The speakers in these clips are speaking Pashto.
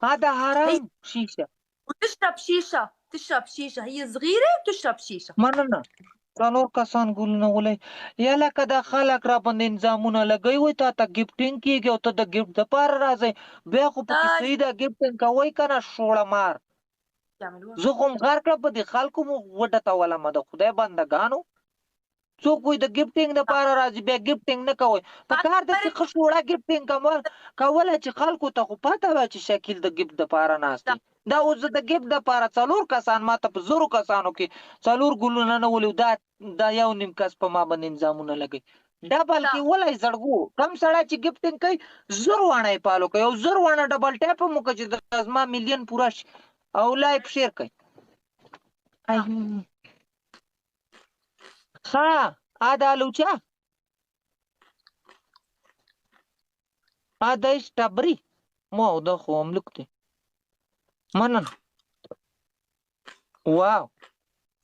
هذا هي حرام شيشه. وتشرب شيشة، تشرب شيشة، هي صغيرة وتشرب شيشة. مننه څلور کسان ګلونه ولې یا لکه دا خلک را باندې نظامونه لګوي وای ته ګفټینګ کیږي او ته د ګفټ دپاره راځئ بیا خو پکې لا صحیح ده ګفټینګ کوئ که نه شوړه مار يعملوها. زه خو م غر کړه په دې خلکو مو وډتولمه د خدای بندګانو څوک وایي د ګفټینګ دپاره راځي بیا ګفټینګ نه کوئ په کار ده چې ښه شوړه ګفټینګ کوله چې خلکو ته خو پته وه چې شکیل د ګفټ دپاره ناست دی دا اوس زه د ګفټ دپاره څلور کسان ما ته په زرو کسانو کې څلور ګلونه نه ولي دا یو نیم کس په ما باندې نظامونه لګوي ډبل کې ولی زړګو کم سړی چې ګفټینګ کوي زر واڼه یې فالو کوي او زر واڼه ډبل ټیپ هم وکړه چې زما میلیون پوره شي او لایک شیر کوي ها دا لوچا دا اسټابري مو دا خو املک دی منن واو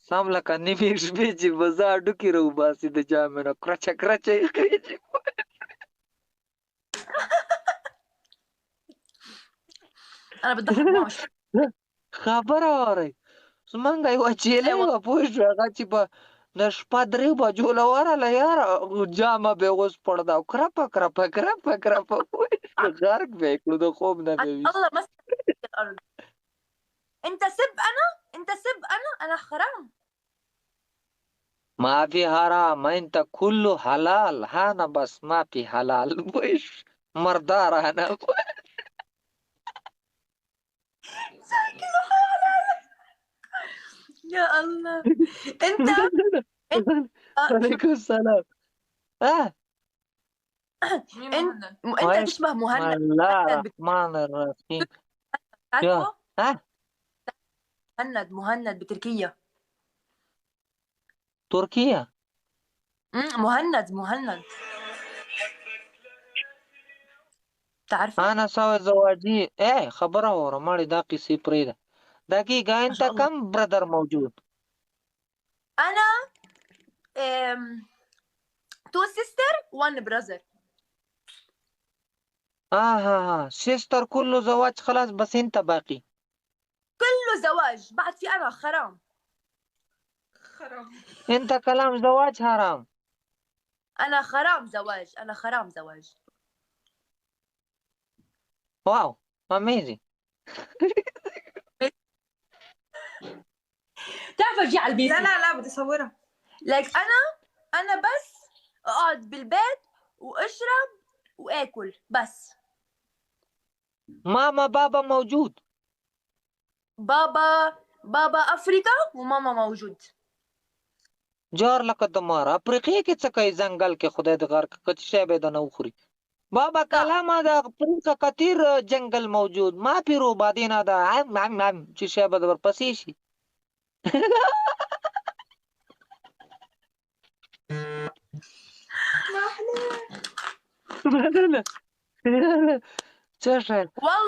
سم لکه نیمې شپې چې به زه هډوکي راوباسي د جامې نه کرچه کرچه یې خېږي انا بتضحك معه خبره اورئ زمونږ یوه چیلۍ وه پوه شو هغه چې به د شپه 3 بجو له ورله یاره جامه به یې وسپړده او کرپه کرپه کرپه کرپه پوه شو غرق به یې کړو د خوب نه به وي الله مسك الارض. انت سب انا حرام. ما في حرام انت كله حلال انا بس ما في حلال وش مردار انا شكله حلال. يا الله. انت عليكم السلام انت تشبه مهند. بسم الله الرحمن الرحيم يا مهند بتركيا. تركيا مهند تعرفه؟ انا سوي زواجي خبره وره مالي دا قصي بريده دقيقة انت كم برادر موجود؟ انا 2 sister 1 brother. سيستر كله زواج خلاص بس انت باقي كله زواج بعد في انا حرام. انت كلام زواج حرام. انا حرام زواج. واو اميزing. تعرف ارجع على البيت؟ لا بدي اصورها. انا بس اقعد بالبيت واشرب واكل بس. ماما بابا موجود؟ بابا افريقا وماما موجود. جار لکه د مار افریقې کې څه کوي ځنګل کې خدای د غار کچ شی به د نه وخوري بابا کلامه د افریقا کثیر جنگل موجود ما پیرو بعدين هذا عم چې شی به د ورپسې شي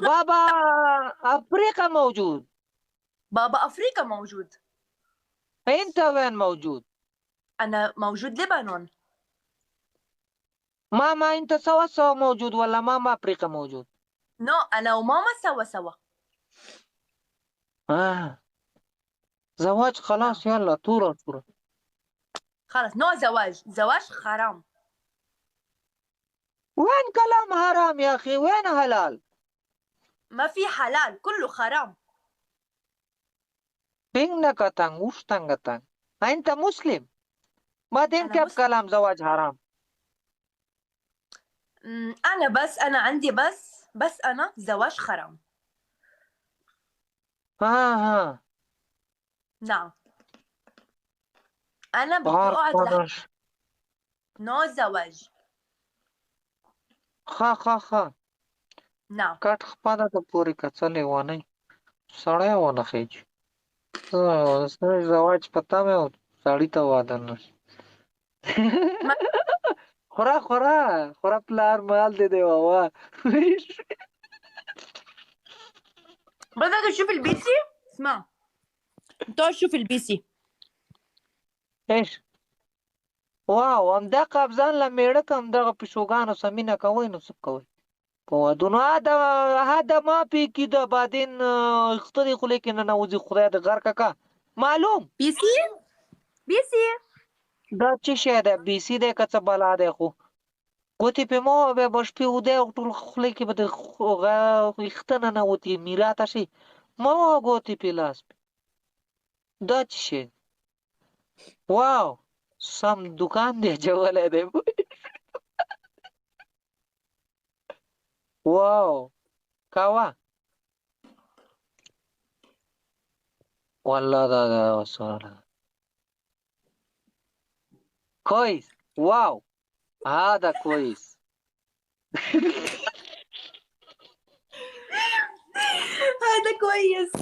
بابا افريقا موجود. بابا افريقا موجود. انت وين موجود؟ انا موجود لبنان. ماما انت سوا موجود ولا ماما افريقا موجود؟ نو انا وماما سوا. زواج خلاص يلا طورة خلاص نو زواج حرام. وين كلام حرام يا اخي وين حلال؟ ما في حلال كله حرام. بينك وش تنغتان انت مسلم بعدين كيف كلام زواج حرام؟ انا عندي بس انا زواج حرام. نعم انا بقعد نو زواج. خا نعم کټ خپله د پورې کڅلې وانه سړی ونه خېج زواج پتا مې سړی ته واده نه خورا پلار مال دې دی بابا بدك تشوف البي سي؟ اسمع تعال شوف البي سي. ايش واو همدغه افزان له میړه که همدغه پیشوګانو سمینه کوئ نو څه کوئ ودونه هذا ما في كده بعدين اخترق لك ان انا وزي خدای د غر کاکا معلوم بيسي بيسي. دا څه شی ده بي سي دی که څه بلا دی خو ګوتې پې مه وه بیا به شپې اوده او ټول خولې کې به د ویښته ننوتې میراته شي مه وه ګوتې پې لاس پې دا څه شی واو سم دوکان دی اچولی دی واو کوه والله دا سوال كويس واو هذا كويس هذا كويس.